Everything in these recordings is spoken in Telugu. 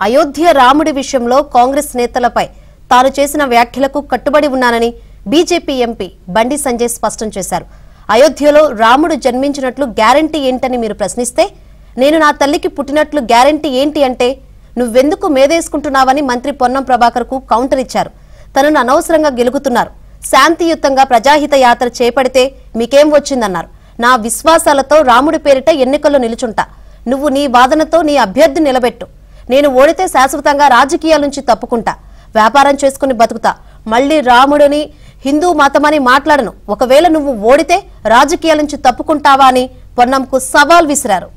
అయోధ్య రాముడి విషయంలో కాంగ్రెస్ నేతలపై తాను చేసిన వ్యాఖ్యలకు కట్టుబడి ఉన్నానని బీజేపీ ఎంపీ బండి సంజయ్ స్పష్టం చేశారు. అయోధ్యలో రాముడు జన్మించినట్లు గ్యారెంటీ ఏంటని మీరు ప్రశ్నిస్తే నేను నా తల్లికి పుట్టినట్లు గ్యారెంటీ ఏంటి అంటే నువ్వెందుకు మేదేసుకుంటున్నావని మంత్రి పొన్నం ప్రభాకర్కు కౌంటర్ ఇచ్చారు. తనను అనవసరంగా గెలుగుతున్నారు. శాంతియుతంగా ప్రజాహిత యాత్ర చేపడితే మీకేం వచ్చిందన్నారు. నా విశ్వాసాలతో రాముడి పేరిట ఎన్నికల్లో నిలుచుంటా. నువ్వు నీ వాదనతో నీ అభ్యర్థి నిలబెట్టు. నేను ఓడితే శాశ్వతంగా రాజకీయాల నుంచి తప్పుకుంటా. వ్యాపారం చేసుకుని బతుకుతా. మళ్లీ రాముడిని హిందూ మతమని మాట్లాడను. ఒకవేళ నువ్వు ఓడితే రాజకీయాల నుంచి తప్పుకుంటావా అని పొన్నంకు సవాల్ విసిరారు.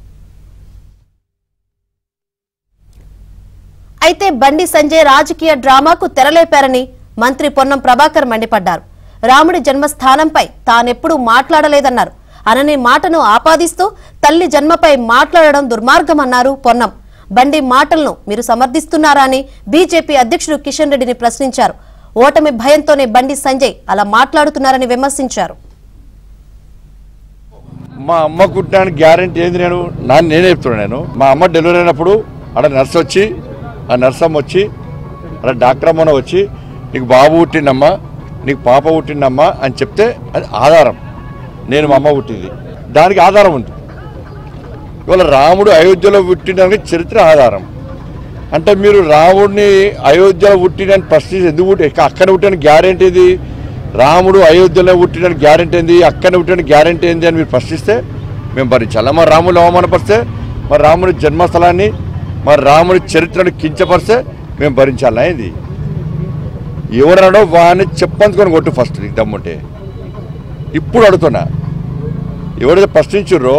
అయితే బండి సంజయ్ రాజకీయ డ్రామాకు తెరలేపారని మంత్రి పొన్నం ప్రభాకర్ మండిపడ్డారు. రాముడి జన్మస్థానంపై తానెప్పుడూ మాట్లాడలేదన్నారు. అనని మాటను ఆపాదిస్తూ తల్లి జన్మపై మాట్లాడడం దుర్మార్గమన్నారు పొన్నం. బండి మాటలను మీరు సమర్థిస్తున్నారా అని బీజేపీ అధ్యక్షుడు కిషన్ రెడ్డిని ప్రశ్నించారు. ఓటమి భయంతోనే బండి సంజయ్ అలా మాట్లాడుతున్నారని విమర్శించారు. మా అమ్మ కుట్టానికి గ్యారెంటీ ఏంది? నేనే చెప్తున్నాను. మా అమ్మ డెలివరీ అయినప్పుడు అక్కడ నర్స్ వచ్చి ఆ నర్సమ్మ వచ్చి అక్కడ డాక్టర్ అమ్మన వచ్చి నీకు బాబు పుట్టిండమ్మా, నీకు పాప పుట్టిండమ్మా అని చెప్తే అది ఆధారం. నేను మా అమ్మ పుట్టింది దానికి ఆధారం ఉంది. ఇవాళ రాముడు అయోధ్యలో పుట్టినడానికి చరిత్ర ఆధారం. అంటే మీరు రాముడిని అయోధ్యలో పుట్టినని ప్రశ్నించి ఎందుకు అక్కడ పుట్టిన గ్యారెంటీ ఏది? రాముడు అయోధ్యలో పుట్టిన గ్యారెంటీ ఏంది? అక్కడ పుట్టిన గ్యారెంటీ ఏంది అని మీరు ప్రశ్నిస్తే మేము భరించాలి. మరి రాముడు అవమానపరిస్తే, మరి రాముడి జన్మస్థలాన్ని, మరి రాముడి చరిత్రను కించపరిస్తే మేము భరించాలా? ఏంది? ఎవరన్నాడో వాడిని చెప్పంచుకొని కొట్టు ఫస్ట్ నీకు దమ్ముంటే. ఇప్పుడు అడుగుతున్నా, ఎవరైతే ప్రశ్నించారో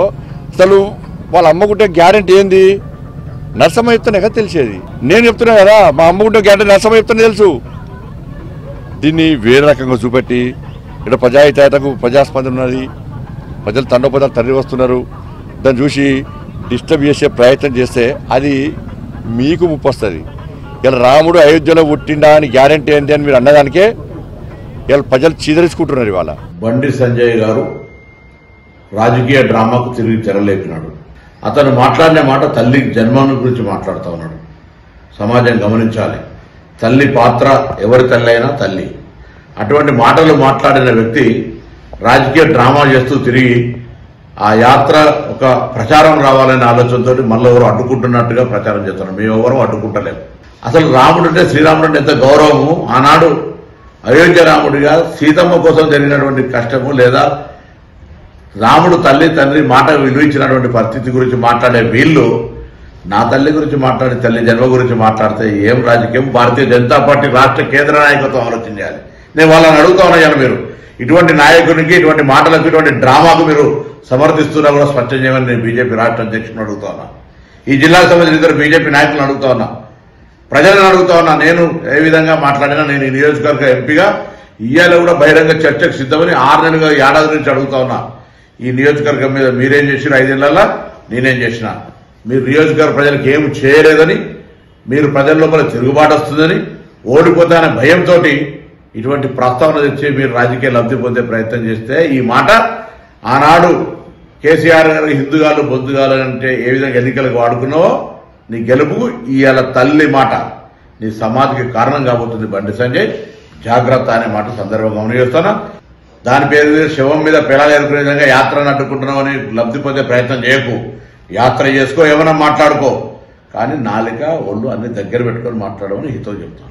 అసలు వాళ్ళ అమ్మకుంటే గ్యారెంటీ ఏంది? నరసమ్మ చెప్తానే కదా తెలిసేది. నేను చెప్తున్నా కదా మా అమ్మకుంటే గ్యారెంటీ నరసమ్మ చెప్తానే తెలుసు. దీన్ని వేరే రకంగా చూపెట్టి ఇక్కడ ప్రజాహితకు ప్రజాస్పందన ఉన్నది, ప్రజలు తండోపదాలు తరలి వస్తున్నారు, దాన్ని చూసి డిస్టర్బ్ చేసే ప్రయత్నం చేస్తే అది మీకు ముప్పు వస్తుంది. ఇలా రాముడు అయోధ్యలో పుట్టిండా అని గ్యారెంటీ ఏంటి అని మీరు అన్నదానికే ఇలా ప్రజలు చీదరించుకుంటున్నారు. ఇవాళ బండి సంజయ్ గారు రాజకీయ డ్రామాకు తిరిగి తెరలేపినాడు. అతను మాట్లాడిన మాట తల్లి జన్మను గురించి మాట్లాడుతూ ఉన్నాడు. సమాజం గమనించాలి. తల్లి పాత్ర ఎవరి తల్లి అయినా తల్లి. అటువంటి మాటలు మాట్లాడిన వ్యక్తి రాజకీయ డ్రామా చేస్తూ తిరిగి ఆ యాత్ర ఒక ప్రచారం రావాలనే ఆలోచనతో మళ్ళీ ఎవరు అడ్డుకుంటున్నట్టుగా ప్రచారం చేస్తున్నారు. మేము ఎవరు అడ్డుకుంటలేము. అసలు రాముడు అంటే శ్రీరాముడు అంటే ఎంత గౌరవము. ఆనాడు అయోధ్య రాముడిగా సీతమ్మ కోసం జరిగినటువంటి కష్టము, లేదా రాముడు తల్లి తండ్రి మాట విలువించినటువంటి పరిస్థితి గురించి మాట్లాడే వీళ్ళు నా తల్లి గురించి మాట్లాడి తల్లి జన్మ గురించి మాట్లాడితే ఏం రాజకీయం? భారతీయ జనతా పార్టీ రాష్ట్ర కేంద్ర నాయకత్వం ఆలోచన చేయాలి. నేను వాళ్ళని అడుగుతా ఉన్నాను, మీరు ఇటువంటి నాయకునికి, ఇటువంటి మాటలకు, ఇటువంటి డ్రామాకు మీరు సమర్థిస్తున్నా కూడా స్పష్టం చేయమని నేను బీజేపీ రాష్ట్ర అధ్యక్షులను అడుగుతా ఉన్నా. ఈ జిల్లాకు సంబంధించిన ఇద్దరు బీజేపీ నాయకులను అడుగుతా ఉన్నా, ప్రజలను అడుగుతా ఉన్నా. నేను ఏ విధంగా మాట్లాడినా నేను ఈ నియోజకవర్గ ఎంపీగా ఇయ్యాల కూడా బహిరంగ చర్చకు సిద్ధమని 6 నెలలుగా ఏడాది నుంచి అడుగుతా ఉన్నా. ఈ నియోజకవర్గం మీద మీరేం చేసినా 5 ఏళ్లలో నేనేం చేసిన, మీరు నియోజకవర్గ ప్రజలకు ఏమి చేయలేదని, మీరు ప్రజల లోపల తిరుగుబాటు వస్తుందని, ఓడిపోతానే భయంతో ఇటువంటి ప్రస్తావన తెచ్చి మీరు రాజకీయ లబ్ధి పొందే ప్రయత్నం చేస్తే ఈ మాట ఆనాడు కేసీఆర్ గారు హిందుగాలు బొద్దుగాలు అంటే ఏ విధంగా ఎన్నికలకు వాడుకున్నావో నీ గెలుపు ఇవాళ తల్లి మాట నీ సమాధికి కారణం కాబోతుంది. బండి సంజయ్ జాగ్రత్త అనే మాట సందర్భంగా గమనిస్తున్నా. దాని పేరు శవం మీద పిల్లలు ఎదుర్కొనే విధంగా యాత్రను అడ్డుకుంటున్నావు అని లబ్ధి పొందే ప్రయత్నం చేయకు. యాత్ర చేసుకో, ఏమైనా మాట్లాడుకో, కానీ నాలిక ఒళ్ళు అన్ని దగ్గర పెట్టుకొని మాట్లాడమని హితో చెప్తాను.